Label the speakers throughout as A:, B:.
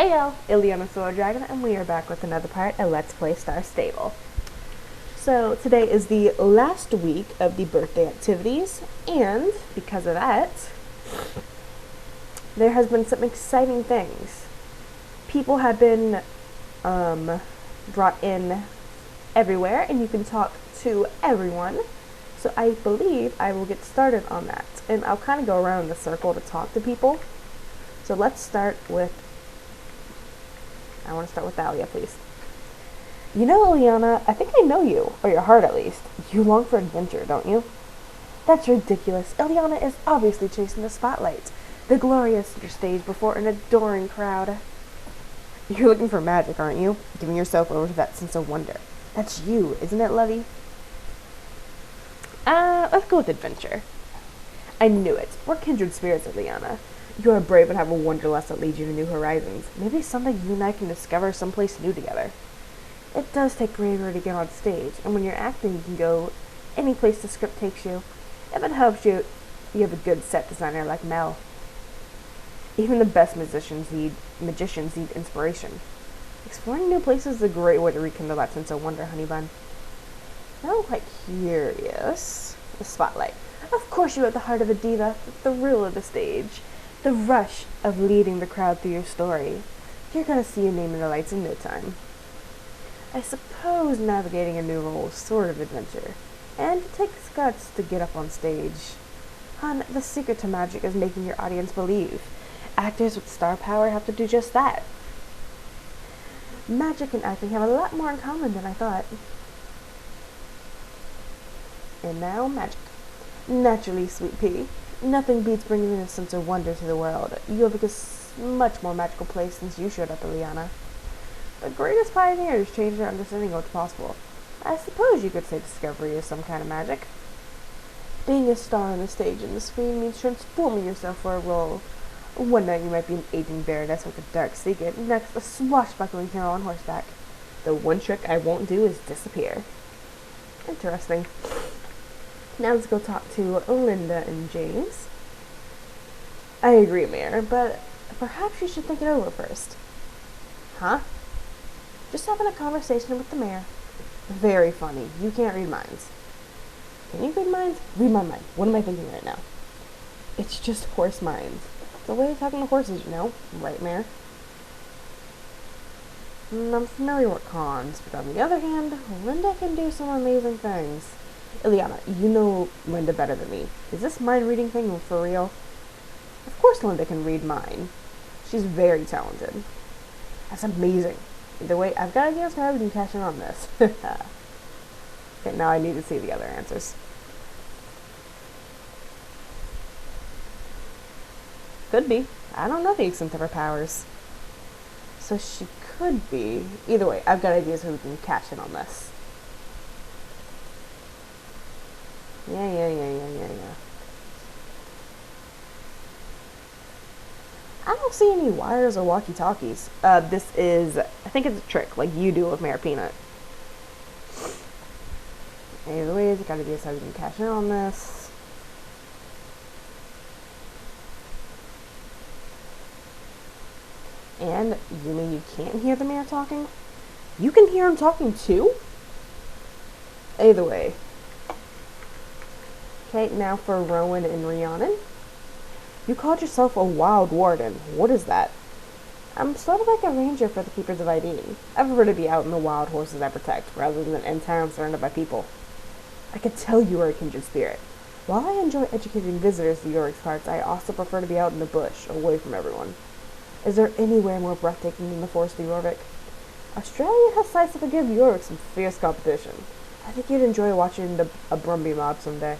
A: Hey y'all, Ileana Sword Dragon, and we are back with another part of Let's Play Star Stable. So today is the last week of the birthday activities, and because of that, there has been some exciting things. People have been brought in everywhere, and you can talk to everyone. So I believe I will get started on that, and I'll kind of go around in the circle to talk to people. So let's start with I want to start with Thalia, please. You know, Ileana, I think I know you, or your heart at least. You long for adventure, don't you? That's ridiculous. Ileana is obviously chasing the spotlight. The glorious center stage before an adoring crowd. You're looking for magic, aren't you? Giving yourself over to that sense of wonder. That's you, isn't it, Lovey? Let's go with adventure. I knew it. We're kindred spirits, Ileana. You are brave and have a wanderlust that leads you to new horizons. Maybe someday you and I can discover someplace new together. It does take bravery to get on stage, and when you're acting, you can go any place the script takes you. If it helps you, you have a good set designer like Mel. Even the best magicians need inspiration. Exploring new places is a great way to rekindle that sense of wonder, honey bun. Now I'm quite curious. The spotlight. Of course you are at the heart of a diva, the thrill of the stage. The rush of leading the crowd through your story. You're gonna see your name in the lights in no time. I suppose navigating a new role is sort of adventure, and it takes guts to get up on stage. Hon, the secret to magic is making your audience believe. Actors with star power have to do just that. Magic and acting have a lot more in common than I thought. And now, magic. Naturally, sweet pea. Nothing beats bringing a sense of wonder to the world. You have a much more magical place since you showed up, Ileana. The greatest pioneers changed their understanding of what's possible. I suppose you could say discovery is some kind of magic. Being a star on the stage and the screen means transforming yourself for a role. One night you might be an aging baroness with a dark secret, next a swashbuckling hero on horseback. The one trick I won't do is disappear. Interesting. Now let's go talk to Linda and James. I agree, Mayor, but perhaps you should think it over first. Huh? Just having a conversation with the mayor. Very funny. You can't read minds. Can you read minds? Read my mind. What am I thinking right now? It's just horse minds. It's a way of talking to horses, you know. Right, Mayor? I'm familiar with cons, but on the other hand, Linda can do some amazing things. Ileana, you know Linda better than me. Is this mind reading thing for real? Of course Linda can read mine. She's very talented. That's amazing. Either way, I've got ideas for how we can cash in on this. Okay, now I need to see the other answers. Could be. I don't know the extent of her powers. So she could be. Either way, I've got ideas how we can cash in on this. Yeah. I don't see any wires or walkie-talkies. This is, I think it's a trick, like you do with Mayor Peanut. Anyways, I gotta get how we can cash in on this. And you mean you can't hear the mayor talking? You can hear him talking too? Either way. Okay, now for Rowan and Rhiannon. You called yourself a wild warden. What is that? I'm sort of like a ranger for the Keepers of Aideen. I prefer to be out in the wild horses I protect, rather than in town surrounded by people. I could tell you are a kindred spirit. While I enjoy educating visitors to Yorick's parts, I also prefer to be out in the bush, away from everyone. Is there anywhere more breathtaking than the forest of Jorvik? Australia has sights that would give Yorick some fierce competition. I think you'd enjoy watching a Brumby mob someday.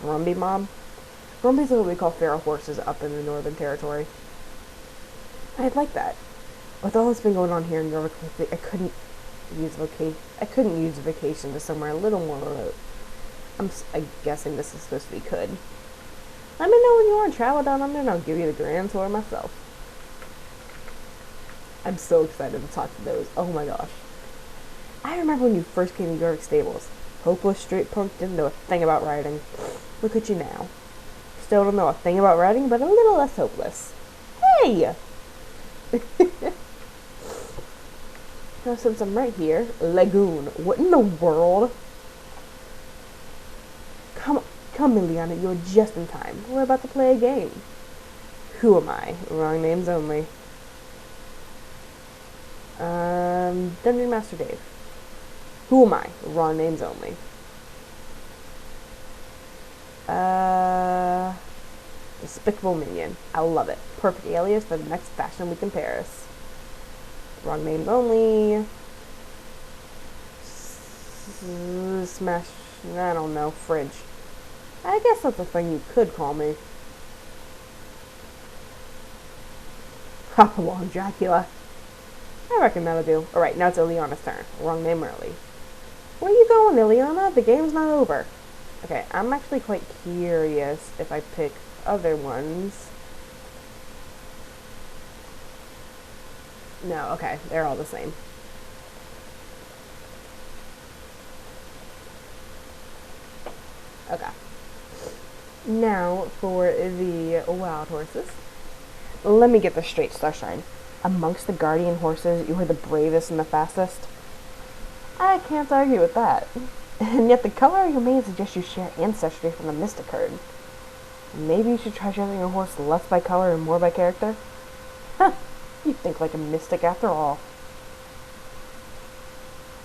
A: Brumby mob? Brumbies are what we call feral horses up in the Northern Territory. I'd like that. With all that's been going on here in Yorvik, I couldn't use a vacation to somewhere a little more remote. I'm guessing this is supposed to be could. Let me know when you want to travel down under and I'll give you the grand tour myself. I'm so excited to talk to those. Oh my gosh. I remember when you first came to Yorvik Stables. Hopeless straight punk, didn't know a thing about riding. Look at you now. Still don't know a thing about riding, but a little less hopeless. Hey! Now, since I'm right here, Lagoon. What in the world? Come, come, Liliana, you're just in time. We're about to play a game. Who am I? Wrong names only. Dungeon Master Dave. Who am I? Wrong names only. Despicable Minion. I love it. Perfect alias for the next Fashion Week in Paris. Wrong names only. Smash. I don't know. Fridge. I guess that's a thing you could call me. Hop along, Dracula. I reckon that'll do. Alright, now it's Ileana's turn. Wrong name early. Where you going, Ileana? The game's not over. Okay, I'm actually quite curious if I pick other ones. No, okay, they're all the same. Okay. Now for the wild horses. Let me get this straight, Starshine. Amongst the guardian horses, you are the bravest and the fastest. I can't argue with that. And yet the color of your mane suggests you share ancestry from the Mystic herd. Maybe you should try choosing your horse less by color and more by character? Huh, you think like a mystic after all.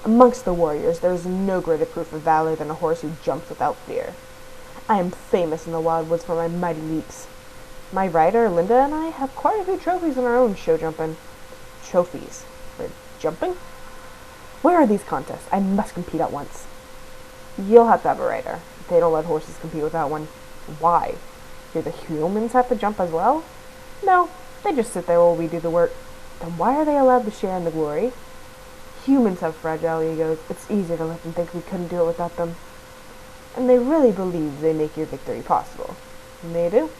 A: Amongst the warriors, there is no greater proof of valor than a horse who jumps without fear. I am famous in the wildwoods for my mighty leaps. My rider, Linda, and I have quite a few trophies in our own show jumping. Trophies? For jumping? Where are these contests? I must compete at once. You'll have to have a rider. They don't let horses compete without one. Why? Do the humans have to jump as well? No, they just sit there while we do the work. Then why are they allowed to share in the glory? Humans have fragile egos. It's easy to let them think we couldn't do it without them. And they really believe they make your victory possible. And they do?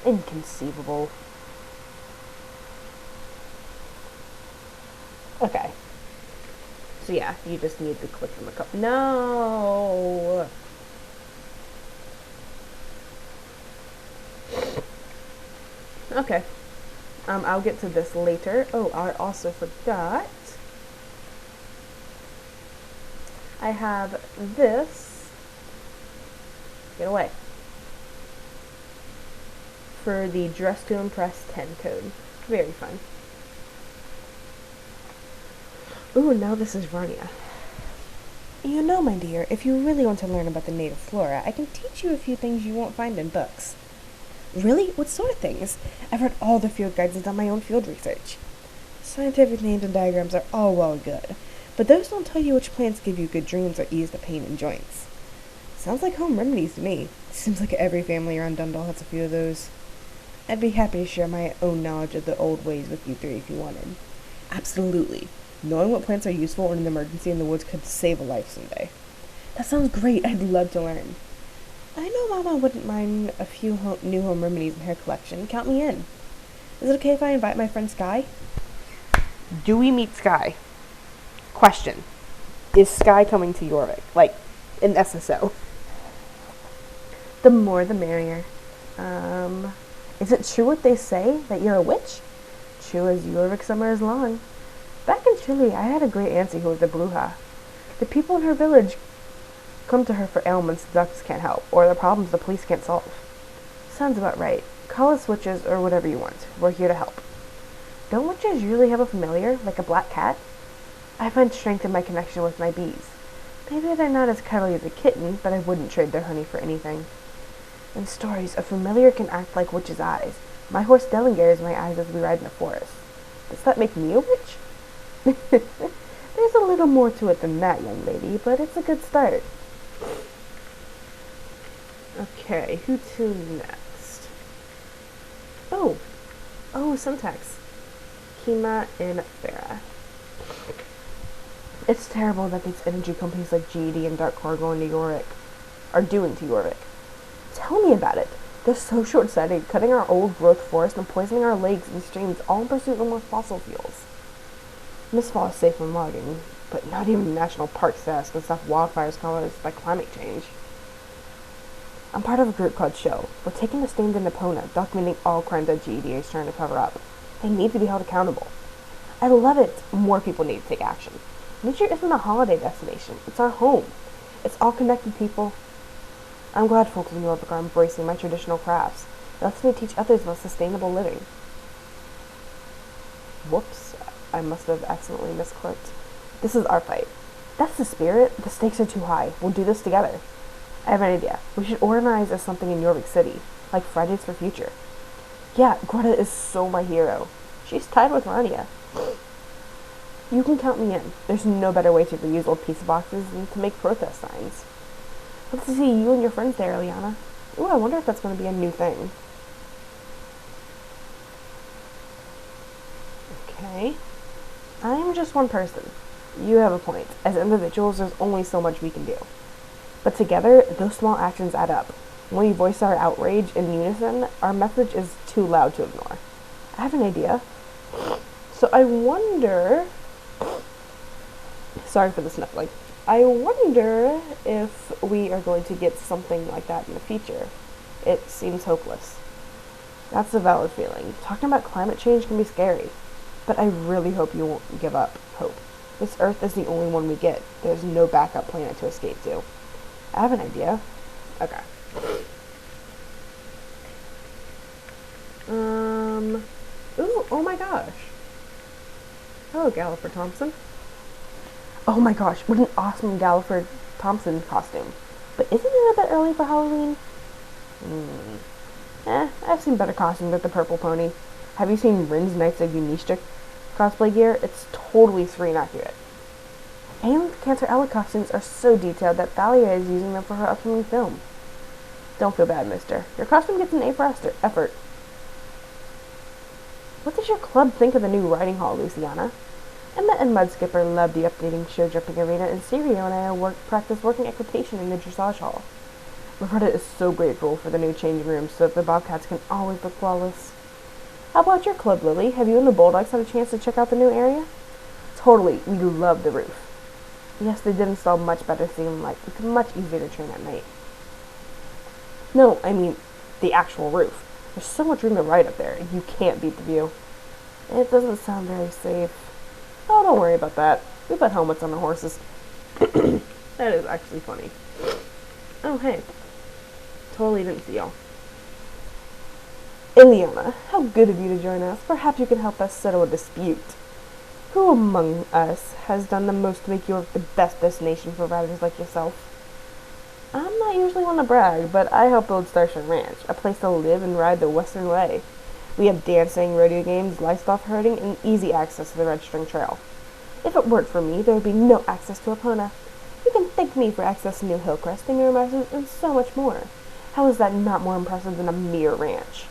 A: Inconceivable. Okay. So yeah, you just need to click from the cup. No! Okay. I'll get to this later. Oh, I also forgot. I have this. Get away. For the Dress to Impress 10 code. Very fun. Ooh, now this is Rania. You know, my dear, if you really want to learn about the native flora, I can teach you a few things you won't find in books. Really? What sort of things? I've read all the field guides and done my own field research. Scientific names and diagrams are all well and good, but those don't tell you which plants give you good dreams or ease the pain in joints. Sounds like home remedies to me. Seems like every family around Dundal has a few of those. I'd be happy to share my own knowledge of the old ways with you three if you wanted. Absolutely. Knowing what plants are useful in an emergency in the woods could save a life someday. That sounds great. I'd love to learn. I know Mama wouldn't mind a few new home remedies in her collection. Count me in. Is it okay if I invite my friend Sky? Do we meet Sky? Question. Is Sky coming to Jorvik? Like, in SSO? The more the merrier. Is it true what they say, that you're a witch? True as Jorvik summer is long. Back in Chile, I had a great auntie who was a bruja. The people in her village come to her for ailments the doctors can't help, or the problems the police can't solve. Sounds about right. Call us witches or whatever you want. We're here to help. Don't witches usually have a familiar, like a black cat? I find strength in my connection with my bees. Maybe they're not as cuddly as a kitten, but I wouldn't trade their honey for anything. In stories, a familiar can act like witches' eyes. My horse Dellinger is my eyes as we ride in the forest. Does that make me a witch? There's a little more to it than that, young lady, but it's a good start. Okay, who to next? Oh, Syntax. Kima and Farah. It's terrible that these energy companies like GED and Dark Core are doing to Jorvik. Tell me about it. They're so short-sighted, cutting our old growth forest and poisoning our lakes and streams, all in pursuit of more fossil fuels. Mistfall is safe from logging, but not even the national park staff can stop wildfires caused by climate change. I'm part of a group called SHOW. We're taking a stand in Epona, documenting all crimes that GEDA is trying to cover up. They need to be held accountable. I love it. More people need to take action. Nature isn't a holiday destination. It's our home. It's all connected people. I'm glad folks in Yorvik are embracing my traditional crafts. It lets me teach others about sustainable living. Whoops. I must have accidentally misclicked. This is our fight. That's the spirit. The stakes are too high. We'll do this together. I have an idea. We should organize as something in Yorvik City, like Fridays for Future. Yeah, Greta is so my hero. She's tied with Rania. You can count me in. There's no better way to reuse old pizza boxes than to make protest signs. Let's see you and your friends there, Eliana. Ooh, I wonder if that's going to be a new thing. Okay. I'm just one person. You have a point. As individuals, there's only so much we can do. But together, those small actions add up. When we voice our outrage in unison, our message is too loud to ignore. I have an idea. So I wonder... Sorry for the sniffling. I wonder if we are going to get something like that in the future. It seems hopeless. That's a valid feeling. Talking about climate change can be scary. But I really hope you won't give up hope. This Earth is the only one we get. There's no backup planet to escape to. I have an idea. Okay. Ooh, oh my gosh. Hello, Gallifrey Thompson. Oh my gosh, what an awesome Gallifrey Thompson costume. But isn't it a bit early for Halloween? I've seen better costumes at the Purple Pony. Have you seen Rin's Knights of Unishta cosplay gear? It's totally screen accurate. And Cantor Ella costumes are so detailed that Thalia is using them for her upcoming film. Don't feel bad, mister. Your costume gets an A for effort. What does your club think of the new riding hall, Luciana? Emma and Mudskipper love the updating show jumping arena, and Sirio and I practice working equitation in the dressage hall. Roberta is so grateful for the new changing rooms so that the Bobcats can always look flawless. How about your club, Lily? Have you and the Bulldogs had a chance to check out the new area? Totally. We love the roof. Yes, they did install much better ceiling light. It's much easier to train at night. No, I mean the actual roof. There's so much room to ride up there, and you can't beat the view. It doesn't sound very safe. Oh, don't worry about that. We put helmets on the horses. That is actually funny. Oh, hey. Totally didn't see y'all. Ileana, how good of you to join us. Perhaps you can help us settle a dispute. Who among us has done the most to make York the best destination for riders like yourself? I'm not usually one to brag, but I help build Starshine Ranch, a place to live and ride the Western Way. We have dancing, rodeo games, livestock herding, and easy access to the Red String Trail. If it weren't for me, there would be no access to Epona. You can thank me for accessing New Hillcrest, the Mirror Masters, and so much more. How is that not more impressive than a mere ranch?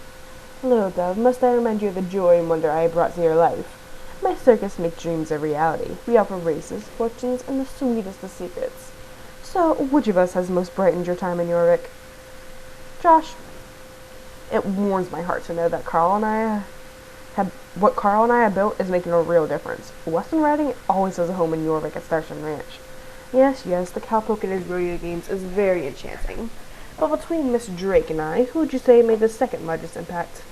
A: Little Dove, must I remind you of the joy and wonder I have brought to your life? My circus makes dreams a reality. We offer races, fortunes, and the sweetest of secrets. So, which of us has most brightened your time in Yorvik? Josh. It warms my heart to know that what Carl and I have built is making a real difference. Western riding always has a home in Yorvik at Starshine Ranch. Yes, the cowpoke in his rodeo games is very enchanting. But between Miss Drake and I, who would you say made the second largest impact?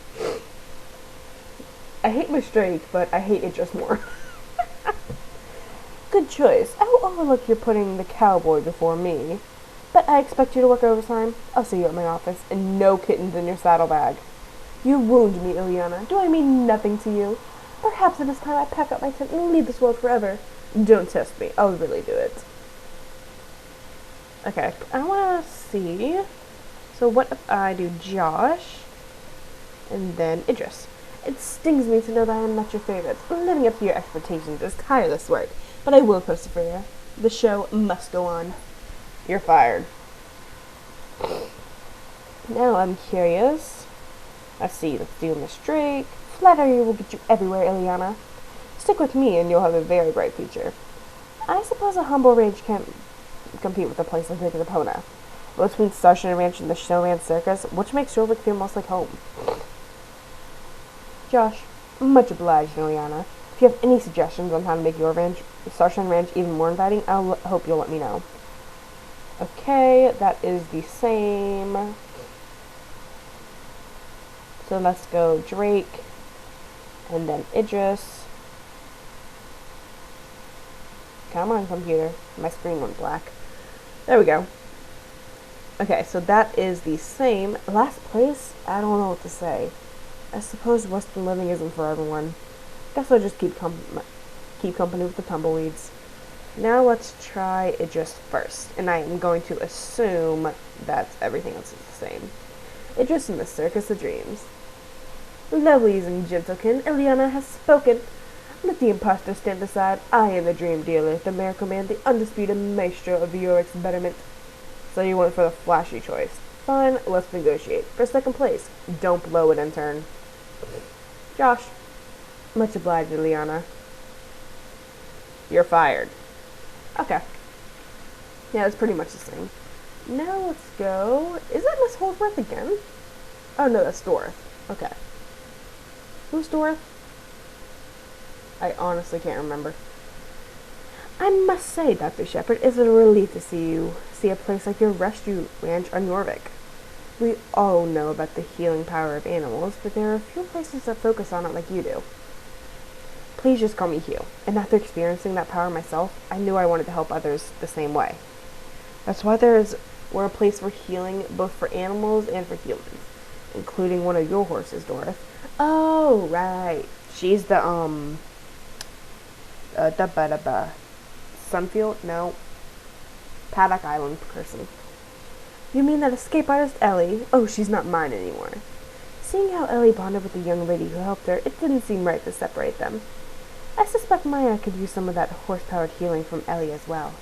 A: I hate Miss Drake, but I hate Idris more. Good choice. I will overlook your putting the cowboy before me. But I expect you to work overtime. I'll see you at my office, and no kittens in your saddlebag. You wound me, Ileana. Do I mean nothing to you? Perhaps it is time I pack up my tent and leave this world forever. Don't test me. I'll really do it. Okay, I want to see. So what if I do Josh, and then Idris? It stings me to know that I am not your favorite. Living up to your expectations is tireless work, but I will persevere. The show must go on. You're fired. Now I'm curious. Let's see, let's do Miss Drake. Flattery will get you everywhere, Ileana. Stick with me and you'll have a very bright future. I suppose a humble range can't compete with a place like Big Epona. But between Starshine Ranch and the Showman Circus, which makes Yorvik feel most like home? Josh, much obliged, Ileana. If you have any suggestions on how to make your Starshine Ranch even more inviting, hope you'll let me know. Okay, that is the same. So let's go Drake, and then Idris, Come on, computer. My screen went black. There we go. Okay, so that is the same. Last place? I don't know what to say. I suppose Western living isn't for everyone. Guess I'll just keep company with the tumbleweeds. Now let's try Idris first, and I am going to assume that everything else is the same. Idris in the Circus of Dreams. Lovelies and gentlemen, Ileana has spoken. Let the impostor stand aside. I am the dream dealer, the miracle man, the undisputed maestro of Yorick's betterment. So you went for the flashy choice. Fine, let's negotiate. For second place, don't blow it, intern. Josh. Much obliged, Ileana. You're fired. Okay. Yeah, it's pretty much the same. Now let's go. Is that Miss Holdsworth again? Oh no, that's Dorothy. Okay. Who's Dorothy? I honestly can't remember. I must say, Dr. Shepard, it's a relief to see a place like your rescue ranch on Jorvik. We all know about the healing power of animals, but there are a few places that focus on it like you do. Please just call me Hugh. And after experiencing that power myself, I knew I wanted to help others the same way. That's why we're a place for healing both for animals and for humans, including one of your horses, Dorothy. Oh, right. She's the, Sunfield? No. Paddock Island person. You mean that escape artist Ellie? Oh, she's not mine anymore. Seeing how Ellie bonded with the young lady who helped her, it didn't seem right to separate them. I suspect Maya could use some of that horse-powered healing from Ellie as well.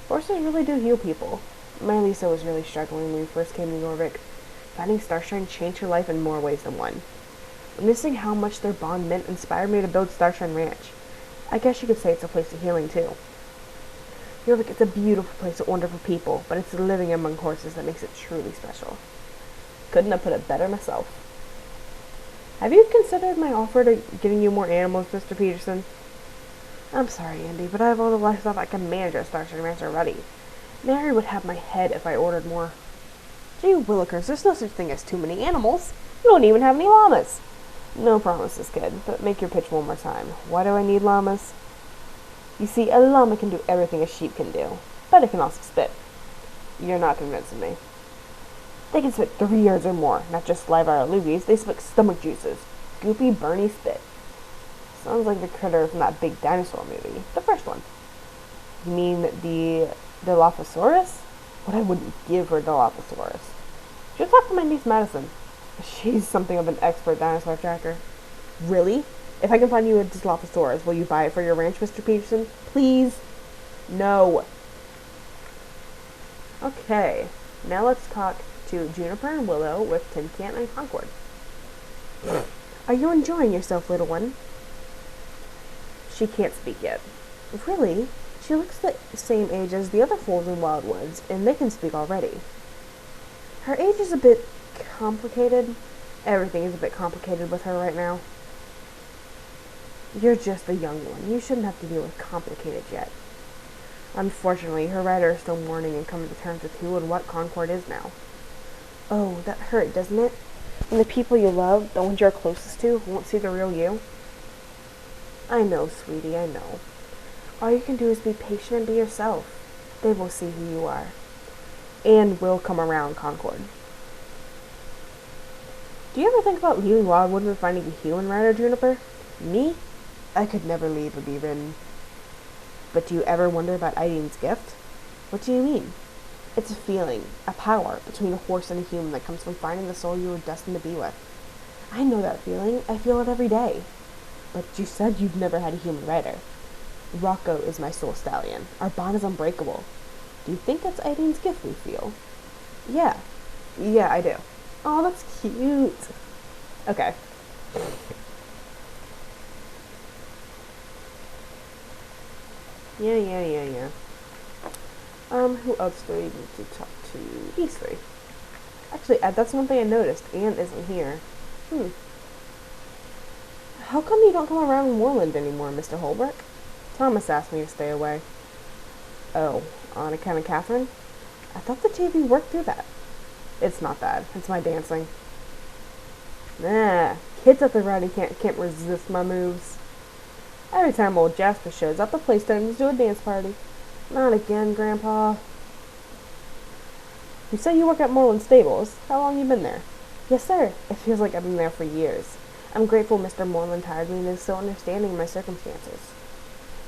A: Horses really do heal people. My Lisa was really struggling when we first came to Jorvik. Finding Starshine changed her life in more ways than one. Witnessing how much their bond meant inspired me to build Starshine Ranch. I guess you could say it's a place of healing, too. Jorvik is a beautiful place to wander for people, but it's living among horses that makes it truly special. Couldn't have put it better myself. Have you considered my offer to giving you more animals, Mr. Peterson? I'm sorry, Andy, but I have all the livestock I can manage at Starshine Ranch already. Mary would have my head if I ordered more. Gee willikers, there's no such thing as too many animals. You don't even have any llamas. No promises, kid, but make your pitch one more time. Why do I need llamas? You see, a llama can do everything a sheep can do, but it can also spit. You're not convincing me. They can spit 3 yards or more, not just saliva or loogies, they spit stomach juices. Goopy, burny spit. Sounds like the critter from that big dinosaur movie. The first one. You mean the Dilophosaurus? What I wouldn't give for a Dilophosaurus. Should talk to my niece Madison. She's something of an expert dinosaur tracker. Really? If I can find you a Dilophosaurus, will you buy it for your ranch, Mr. Peterson? Please? No. Okay. Now let's talk to Juniper and Willow with Tin Can and Concord. Are you enjoying yourself, little one? She can't speak yet. Really? She looks the same age as the other foals in Wildwoods, and they can speak already. Her age is a bit complicated. Everything is a bit complicated with her right now. You're just a young one. You shouldn't have to deal with complicated yet. Unfortunately, her rider is still mourning and coming to terms with who and what Concord is now. Oh, that hurt, doesn't it? And the people you love, the ones you're closest to, won't see the real you? I know, sweetie, I know. All you can do is be patient and be yourself. They will see who you are. And will come around, Concord. Do you ever think about leaving Wildwood and finding a human rider, Juniper? Me? I could never leave or be ridden. But do you ever wonder about Irene's gift? What do you mean? It's a feeling, a power, between a horse and a human that comes from finding the soul you were destined to be with. I know that feeling. I feel it every day. But you said you've never had a human rider. Rocco is my soul stallion. Our bond is unbreakable. Do you think that's Irene's gift we feel? Yeah. Yeah, I do. Oh, that's cute. Okay. Yeah. Who else do we need to talk to? These three. Actually, that's one thing I noticed. Anne isn't here. How come you don't come around Moorland anymore, Mr. Holbrook? Thomas asked me to stay away. Oh, on account of Catherine? I thought the TV worked through that. It's not bad. It's my dancing. Nah, kids at the rowdy can't resist my moves. Every time old Jasper shows up, the place turns into a dance party. Not again, Grandpa. You say you work at Moreland Stables. How long you been there? Yes, sir. It feels like I've been there for years. I'm grateful Mr. Moreland hired me and is so understanding of my circumstances.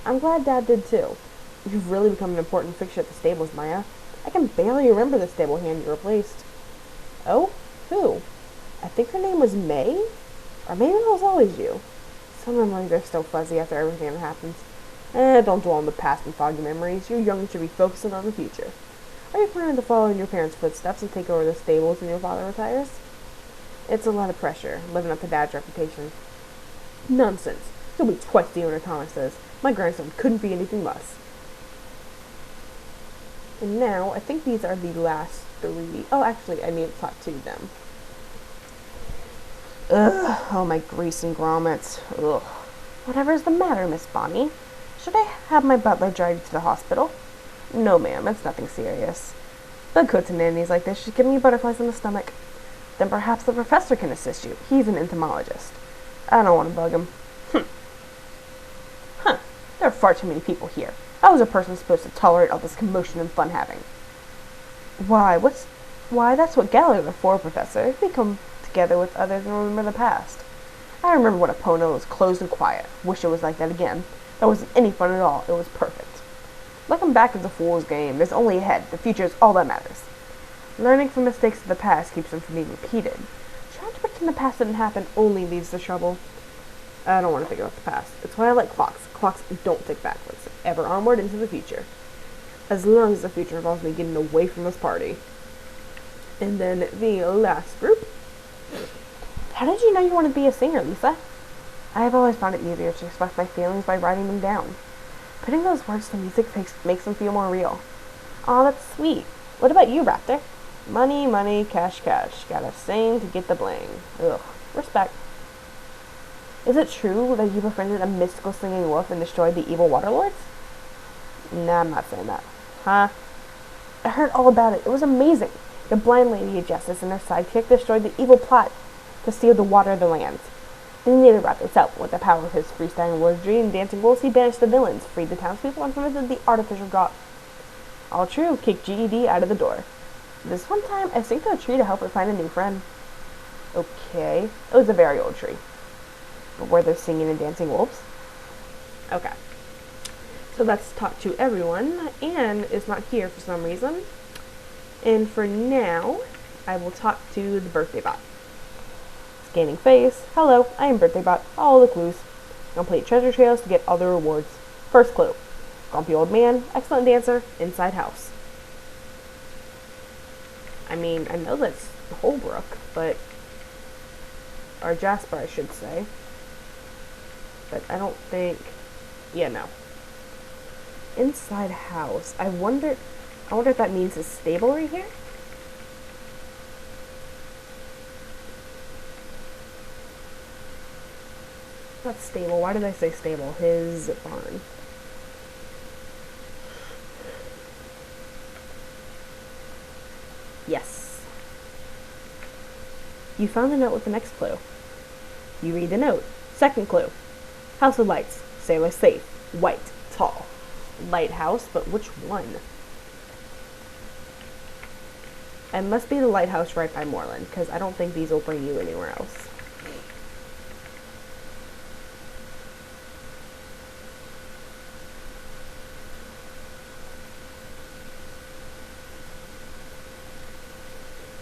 A: I'm glad Dad did too. You've really become an important fixture at the stables, Maya. I can barely remember the stable hand you replaced. Oh? Who? I think her name was May? Or maybe it was always you. Some memories are still fuzzy after everything that happens. Don't dwell on the past and foggy memories. You're young and should be focusing on the future. Are you planning to follow in your parents' footsteps and take over the stables when your father retires? It's a lot of pressure, living up to Dad's reputation. Nonsense. You'll be twice the owner Thomas says. My grandson couldn't be anything less. And now, I think these are the last 3. Oh, actually, I need to talk to them. Ugh, oh my grease and grommets. Ugh. Whatever's the matter, Miss Bonnie? Should I have my butler drive you to the hospital? No, ma'am, it's nothing serious. Bug coats and nannies like this should give me butterflies in the stomach. Then perhaps the professor can assist you. He's an entomologist. I don't want to bug him. There are far too many people here. How is a person supposed to tolerate all this commotion and fun having? Why, that's what galleries are for, Professor. We come together with others and remember the past. I remember when Epona was closed and quiet. Wish it was like that again. That wasn't any fun at all. It was perfect. Looking back is a fool's game. There's only ahead. The future is all that matters. Learning from mistakes of the past keeps them from being repeated. Trying to pretend the past didn't happen only leads to trouble. I don't want to think about the past. It's why I like clocks. Clocks don't tick backwards. Ever onward into the future. As long as the future involves me getting away from this party. And then the last group. How did you know you wanted to be a singer, Lisa? I have always found it easier to express my feelings by writing them down. Putting those words to music makes them feel more real. Aw, that's sweet. What about you, Raptor? Money, money, cash, cash. Gotta sing to get the bling. Ugh. Respect. Is it true that you befriended a mystical singing wolf and destroyed the evil water lords? Nah, I'm not saying that. Huh? I heard all about it. It was amazing. The blind lady of justice and her sidekick destroyed the evil plot to steal the water of the lands. Then later Raptor out with the power of his freestyling wizardry and dancing wolves, he banished the villains, freed the townspeople, and permitted the artificial drop. All true, kicked GED out of the door. This one time, I synced to a tree to help her find a new friend. Okay. It was a very old tree. But were there singing and dancing wolves? Okay. So that's Talk to Everyone. Anne is not here for some reason. And for now, I will talk to the birthday bot. Scanning face. Hello, I am birthday bot. Follow the clues. Complete treasure trails to get all the rewards. First clue. Grumpy old man, excellent dancer, inside house. I mean, I know that's Holbrook, but... or Jasper, I should say. But I don't think... yeah, no. Inside house. I wonder if that means a stable right here? Not stable. Why did I say stable? His barn. Yes. You found the note with the next clue. You read the note. Second clue. House with lights. Sailor safe. White. Tall. Lighthouse, but which one? It must be the lighthouse right by Moreland, because I don't think these will bring you anywhere else.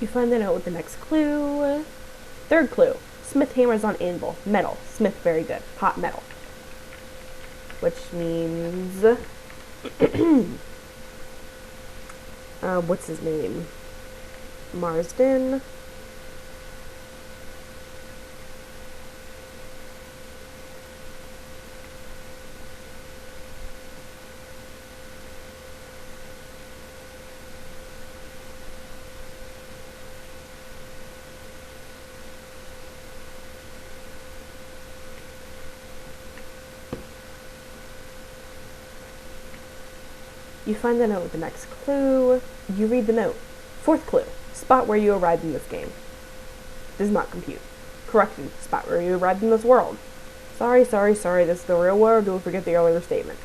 A: You find the note with the next clue. Third clue. Smith hammers on anvil. Metal. Smith very good. Hot metal. Which means... what's his name? Marsden. You find the note with the next clue. You read the note. Fourth clue. Spot where you arrived in this game. Does not compute. Correction. Spot where you arrived in this world.
B: Sorry, sorry, sorry. This is the real world. Don't forget the earlier statement.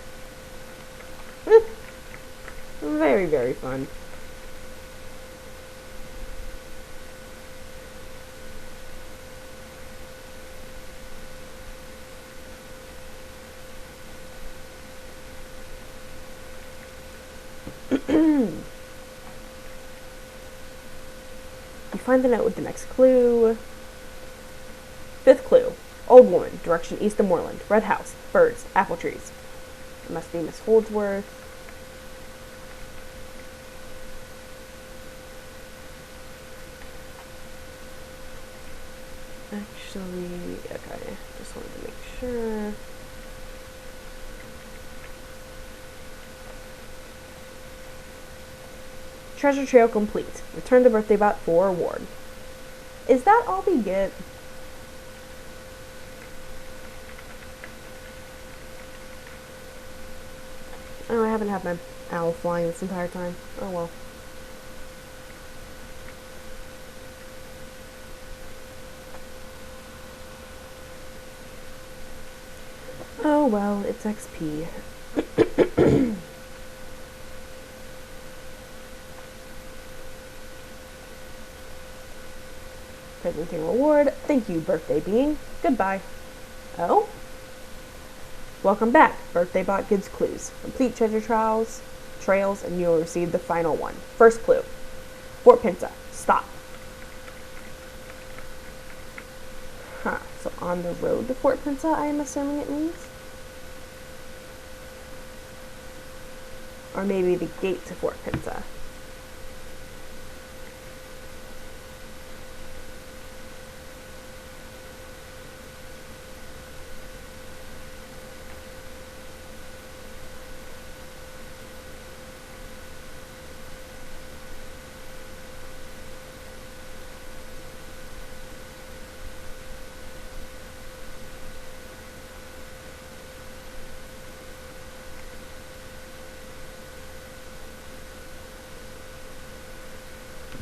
B: Very, very fun. You find the note with the next clue. Fifth clue. Old woman, direction east of Moorland. Red house, birds, apple trees. It must be Miss Holdsworth. Actually, okay, just wanted to make sure. Treasure trail complete. Return the birthday bot for reward. Is that all we get? Oh, I haven't had my owl flying this entire time. Oh well. Oh well, it's XP. Presenting reward. Thank you, birthday being. Goodbye. Oh? Welcome back. Birthday bot gives clues. Complete treasure trails, and you'll receive the final one. First clue. Fort Pinta. Stop. Huh. So on the road to Fort Pinta, I am assuming it means? Or maybe the gate to Fort Pinta.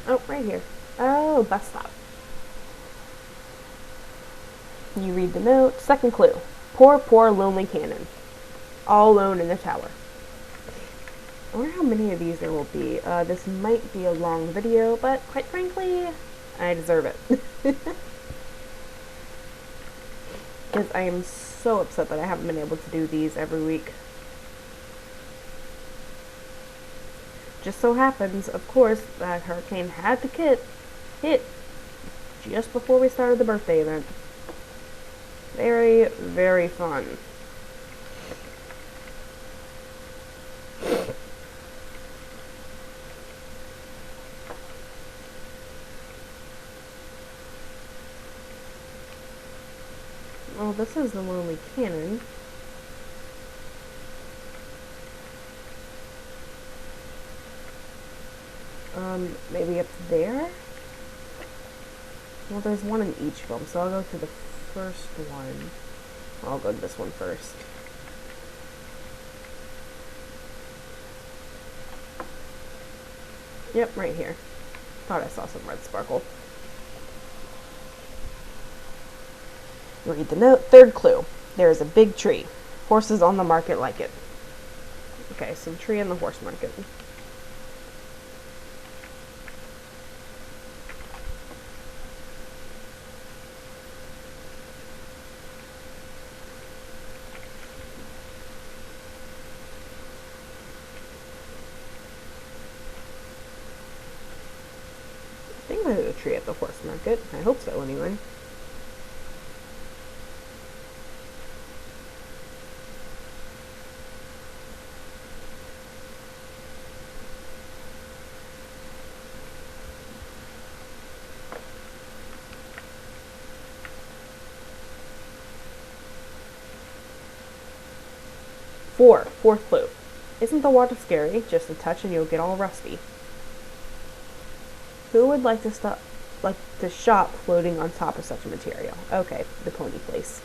B: Oh, right here. Oh, bus stop. You read the note. Second clue. Poor, poor, lonely cannon. All alone in the tower. I wonder how many of these there will be. This might be a long video, but quite frankly, I deserve it. Because I am so upset that I haven't been able to do these every week. Just so happens, of course, that hurricane had to hit just before we started the birthday event. Very, very fun. Well, this is the Lonely Cannon. Maybe up there? Well, there's one in each film, so I'll go to the first one. I'll go to this one first. Yep, right here. Thought I saw some red sparkle. Read the note. Third clue. There is a big tree. Horses on the market like it. Okay, so the tree and the horse market. I think there's a tree at the horse market. I hope so, anyway. Fourth clue. Isn't the water scary? Just a touch and you'll get all rusty. Who would like to shop floating on top of such a material? Okay, the pony place.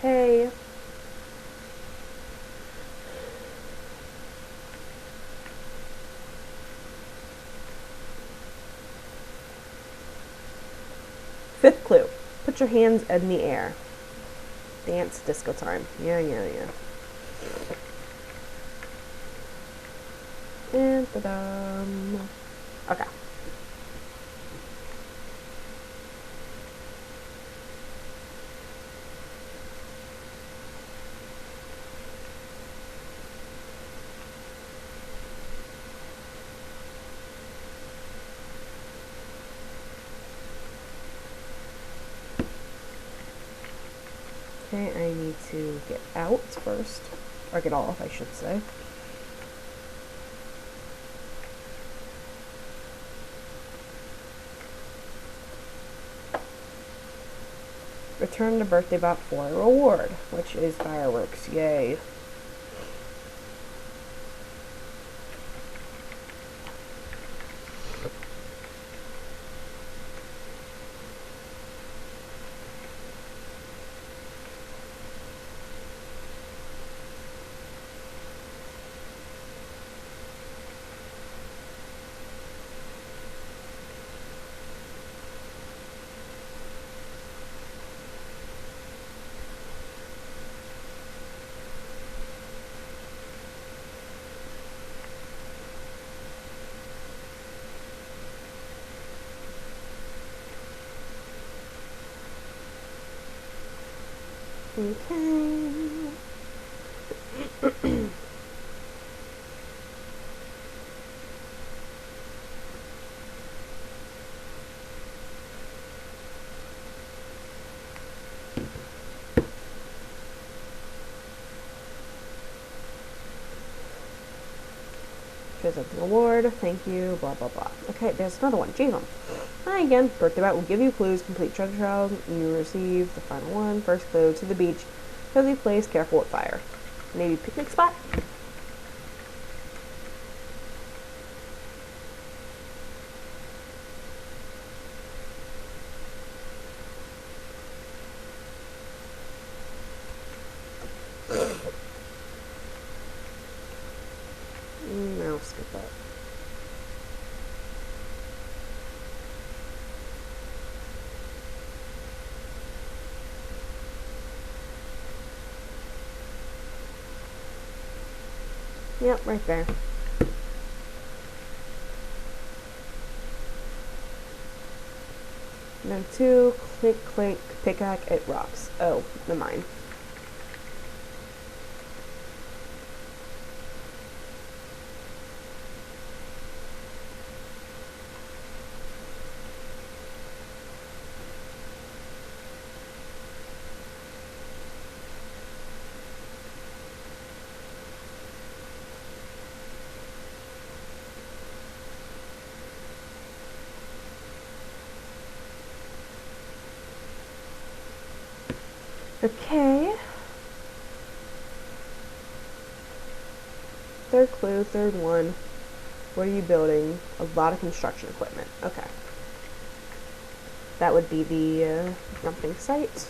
B: Okay. Fifth clue. Put your hands in the air. Dance disco time. Yeah. And ta-dum. Okay. Okay, I need to get out first. Or get off, I should say. Return to Birthday Bot for a reward, which is fireworks. Yay. Okay. Here's a reward. Thank you. Blah, blah, blah. Okay, there's another one. Jason. Hi again. Birthday Bot will give you clues. Complete treasure trials. You receive the final one. First clue. To the beach. Cozy place. Careful with fire. Maybe picnic spot? No, skip that. Yep, right there. And then 2, click, click, pickaxe, it rocks. Oh, the mine. Okay. Third clue, third one. What are you building? A lot of construction equipment. Okay. That would be the dumping site.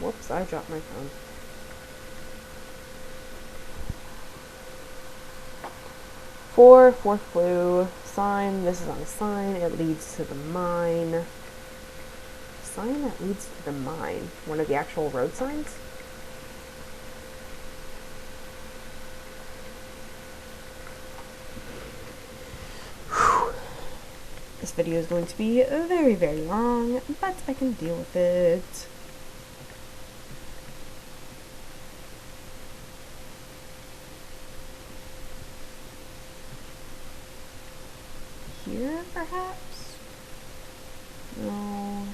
B: Whoops, I dropped my phone. Fourth clue, sign. This is on a sign. It leads to the mine. Sign that leads to the mine. One of the actual road signs? Whew. This video is going to be very, very long, but I can deal with it. Here, perhaps? No.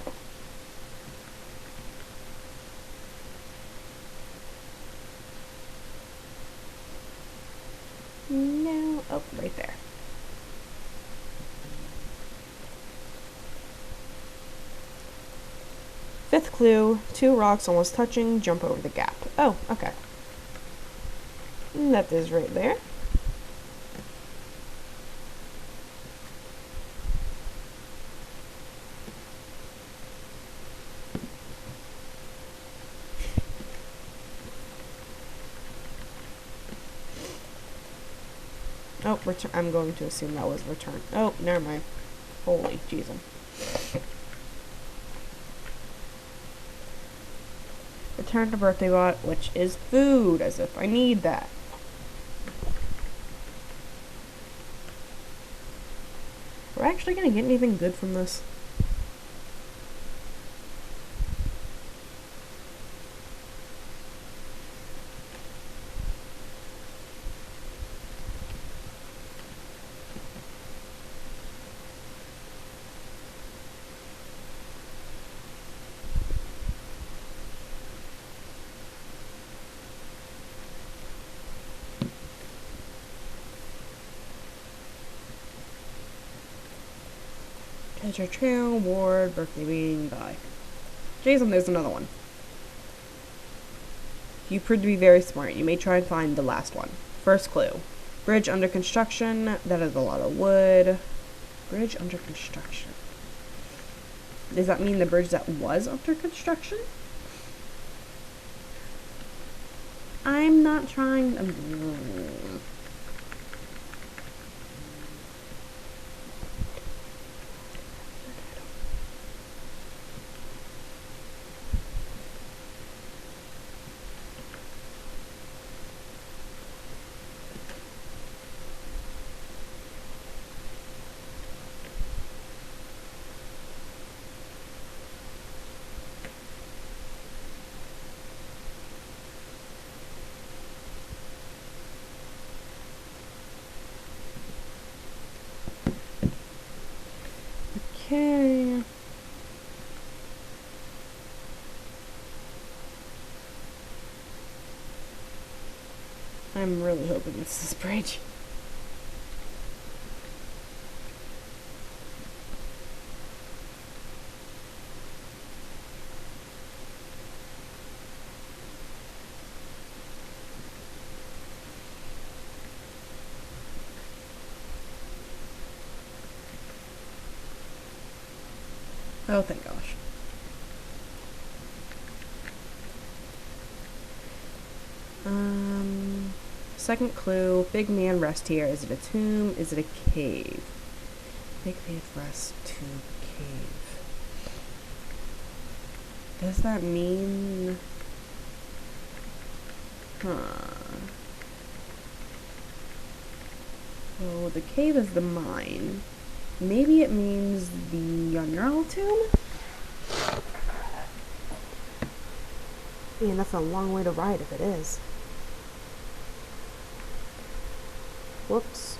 B: Oh, right there. Fifth clue, 2 rocks almost touching, jump over the gap. Oh, okay. That is right there. Oh, I'm going to assume that was return. Oh, never mind. Holy Jesus. Return to birthday bot, which is food, as if I need that. Are we actually gonna get anything good from this? Treasure trail, ward, birthday bean, bye. Jason, there's another one. You proved to be very smart. You may try and find the last one. First clue. Bridge under construction. That is a lot of wood. Bridge under construction. Does that mean the bridge that was under construction? I'm not trying. Okay. I'm really hoping it's this bridge. Oh, thank gosh. Second clue. Big man rest here. Is it a tomb? Is it a cave? Big man rest tomb cave. Does that mean... So the cave is the mine. Maybe it means the Unreal Tomb?
A: Man, that's a long way to ride if it is. Whoops.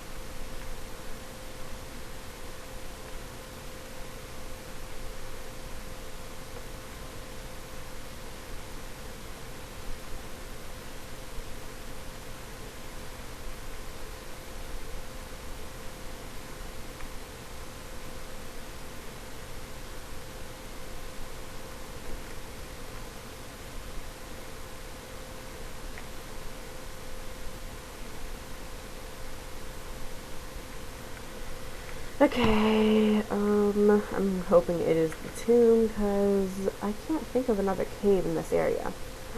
A: Okay, I'm hoping it is the tomb, because I can't think of another cave in this area.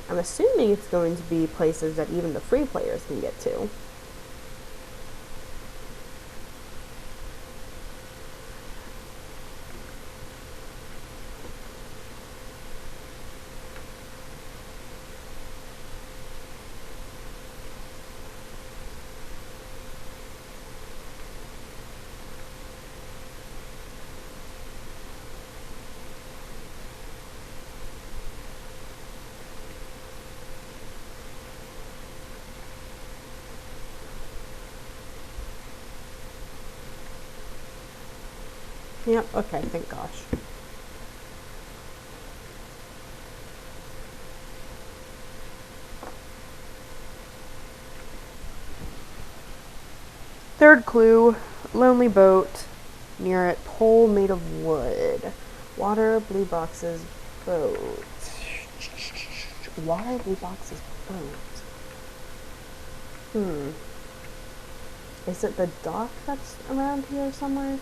A: I'm assuming it's going to be places that even the free players can get to. Yep, okay, thank gosh. Third clue, lonely boat. Near it, pole made of wood. Water, blue boxes, boat. Water, blue boxes, boat. Is it the dock that's around here somewhere?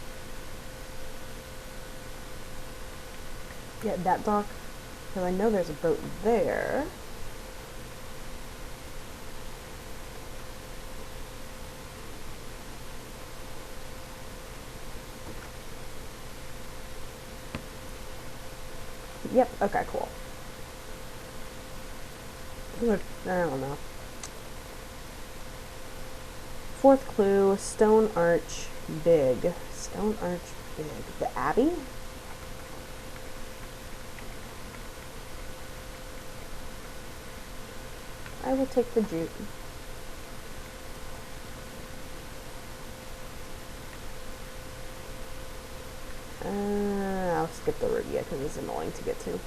A: Yeah, that dock. Because I know there's a boat there. Yep, okay, cool. I don't know. Fourth clue, stone arch big. Stone arch big. The Abbey? I will take the jute. I'll skip the Rubia because it's annoying to get to.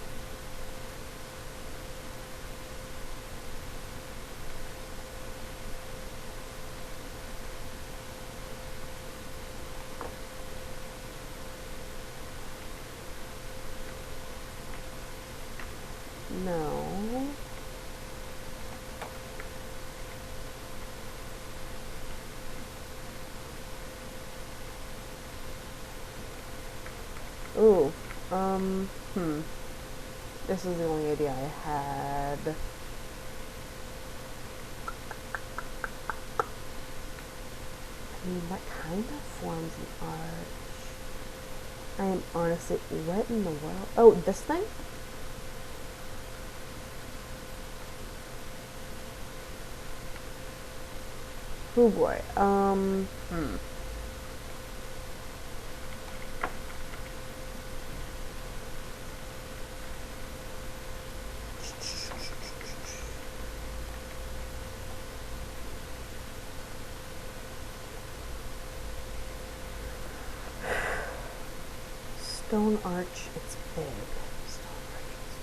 A: No. Ooh. This is the only idea I had. I mean, that kind of forms an arch. I am honestly, what in the world? Oh, this thing? Oh boy. Stone arch, it's big. Stone arch is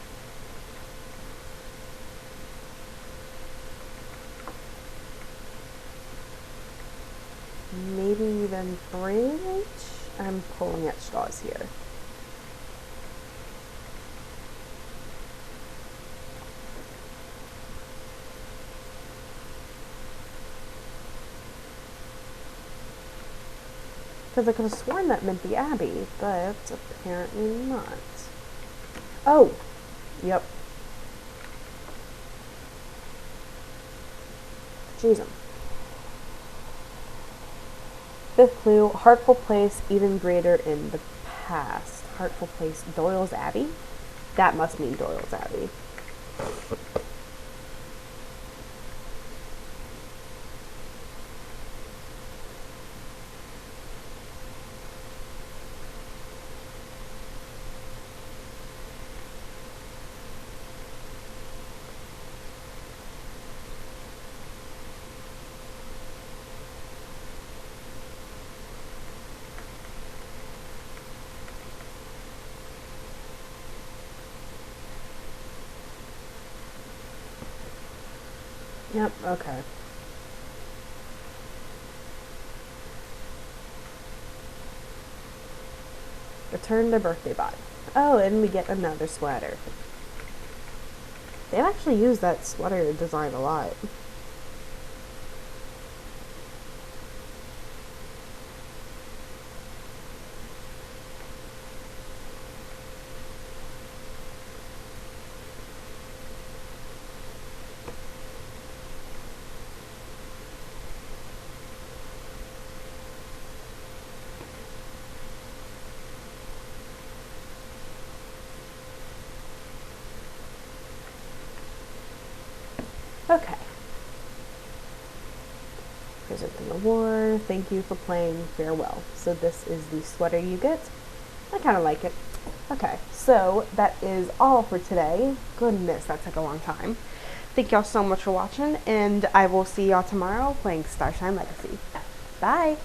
A: big. Maybe even bridge? I'm pulling at straws here. Because I could have sworn that meant the Abbey, but apparently not. Oh! Yep. Jeez. Fifth clue, Hartful Place, even greater in the past. Hartful Place, Doyle's Abbey? That must mean Doyle's Abbey. Yep, okay. Return to birthday bot. Oh, and we get another sweater. They've actually used that sweater design a lot. Okay. Present an award. Thank you for playing. Farewell. So this is the sweater you get. I kind of like it. Okay, so that is all for today. Goodness, that took a long time. Thank y'all so much for watching, and I will see y'all tomorrow playing Starshine Legacy. Bye!